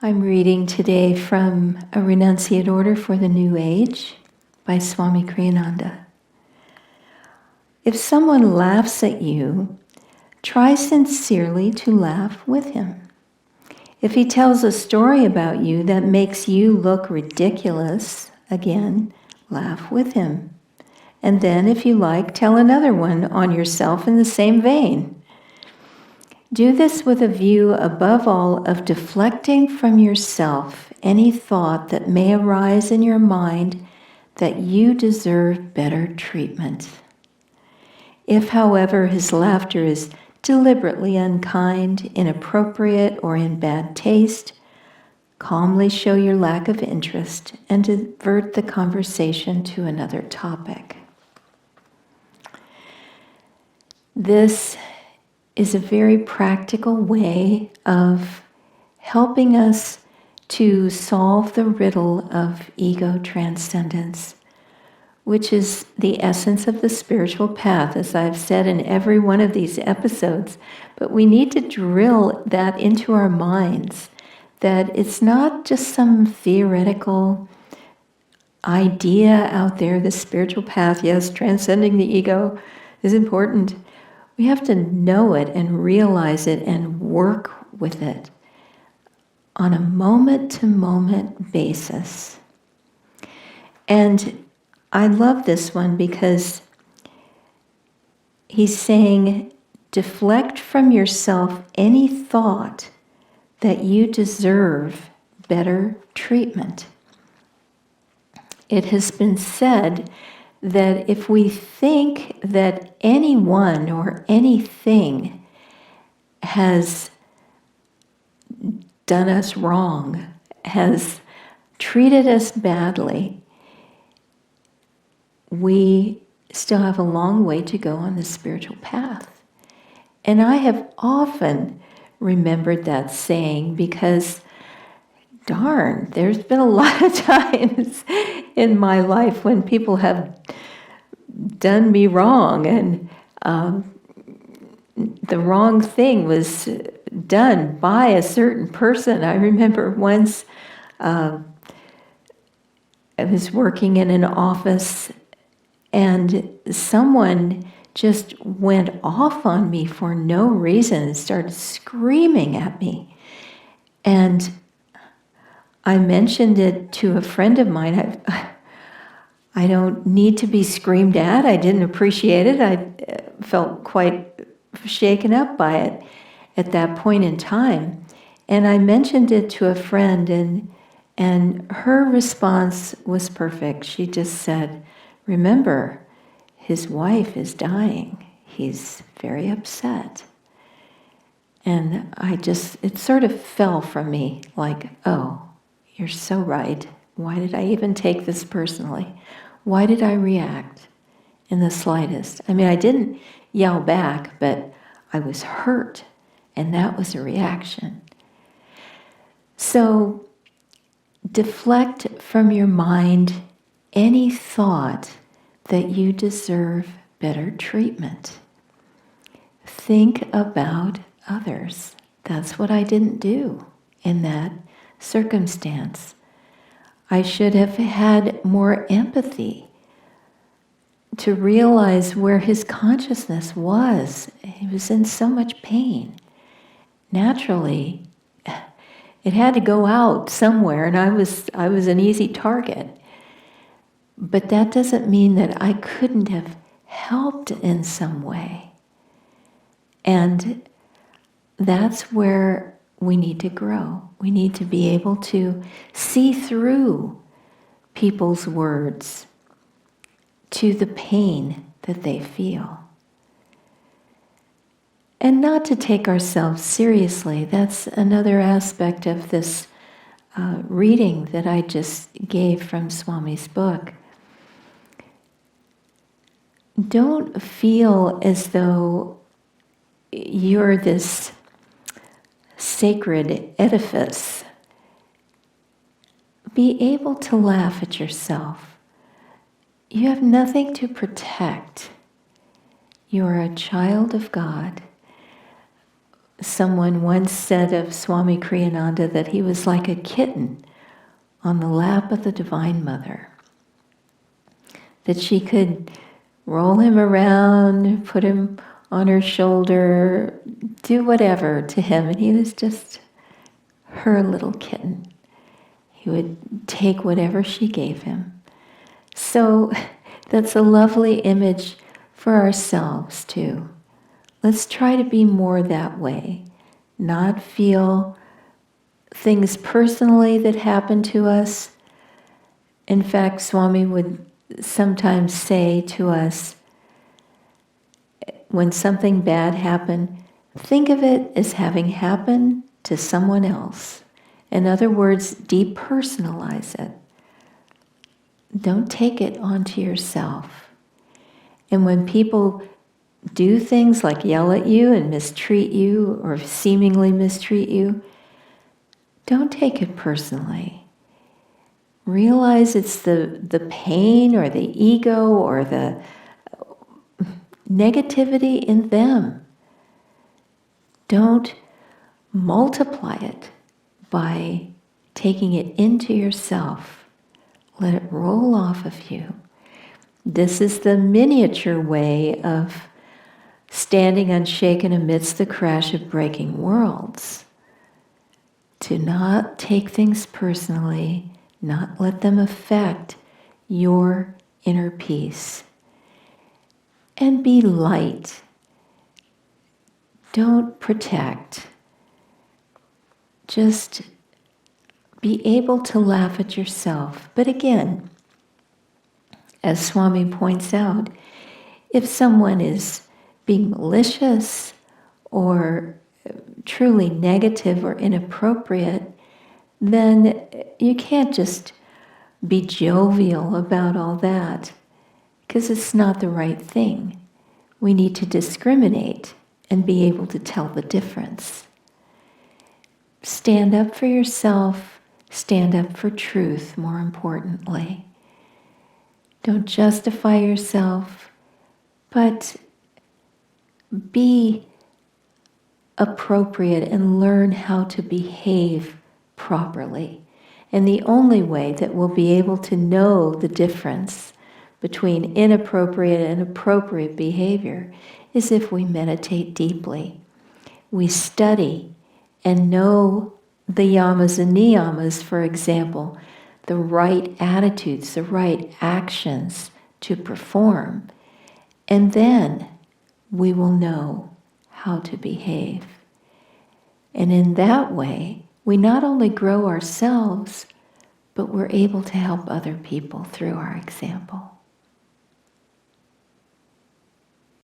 I'm reading today from A Renunciate Order for the New Age by Swami Kriyananda. If someone laughs at you, try sincerely to laugh with him. If he tells a story about you that makes you look ridiculous, again, laugh with him. And then, if you like, tell another one on yourself in the same vein. Do this with a view, above all, of deflecting from yourself any thought that may arise in your mind that you deserve better treatment. If, however, his laughter is deliberately unkind, inappropriate, or in bad taste, calmly show your lack of interest and divert the conversation to another topic. This is a very practical way of helping us to solve the riddle of ego transcendence, which is the essence of the spiritual path, as I've said in every one of these episodes. But we need to drill that into our minds, that it's not just some theoretical idea out there, the spiritual path, yes, transcending the ego is important. We have to know it and realize it and work with it on a moment-to-moment basis. And I love this one because he's saying, deflect from yourself any thought that you deserve better treatment. It has been said that if we think that anyone or anything has done us wrong, has treated us badly, we still have a long way to go on the spiritual path. And I have often remembered that saying because, darn, there's been a lot of times in my life when people have done me wrong, and the wrong thing was done by a certain person. I remember once I was working in an office and someone just went off on me for no reason and started screaming at me. And I mentioned it to a friend of mine. I don't need to be screamed at. I didn't appreciate it. I felt quite shaken up by it at that point in time. And I mentioned it to a friend, and her response was perfect. She just said, remember, his wife is dying. He's very upset. And it sort of fell from me like, oh, you're so right. Why did I even take this personally? Why did I react in the slightest? I mean, I didn't yell back, but I was hurt, and that was a reaction. So, deflect from your mind any thought that you deserve better treatment. Think about others. That's what I didn't do in that circumstance. I should have had more empathy to realize where his consciousness was. He was in so much pain. Naturally, it had to go out somewhere, and I was an easy target. But that doesn't mean that I couldn't have helped in some way. And that's where we need to grow. We need to be able to see through people's words to the pain that they feel. And not to take ourselves seriously. That's another aspect of this reading that I just gave from Swami's book. Don't feel as though you're this sacred edifice. Be able to laugh at yourself. You have nothing to protect. You are a child of God. Someone once said of Swami Kriyananda that he was like a kitten on the lap of the Divine Mother. That she could roll him around, put him on her shoulder, do whatever to him, and he was just her little kitten. He would take whatever she gave him. So that's a lovely image for ourselves too. Let's try to be more that way, not feel things personally that happen to us. In fact, Swami would sometimes say to us, when something bad happened, think of it as having happened to someone else. In other words, depersonalize it. Don't take it onto yourself. And when people do things like yell at you and mistreat you or seemingly mistreat you, don't take it personally. Realize it's the pain or the ego or the negativity in them. Don't multiply it by taking it into yourself. Let it roll off of you. This is the miniature way of standing unshaken amidst the crash of breaking worlds. To not take things personally, not let them affect your inner peace. And be light. Don't protect. Just be able to laugh at yourself. But again, as Swami points out, if someone is being malicious or truly negative or inappropriate, then you can't just be jovial about all that, because it's not the right thing. We need to discriminate and be able to tell the difference. Stand up for yourself, stand up for truth, more importantly. Don't justify yourself, but be appropriate and learn how to behave properly. And the only way that we'll be able to know the difference between inappropriate and appropriate behavior is if we meditate deeply. We study and know the yamas and niyamas, for example, the right attitudes, the right actions to perform. And then we will know how to behave. And in that way, we not only grow ourselves, but we're able to help other people through our example.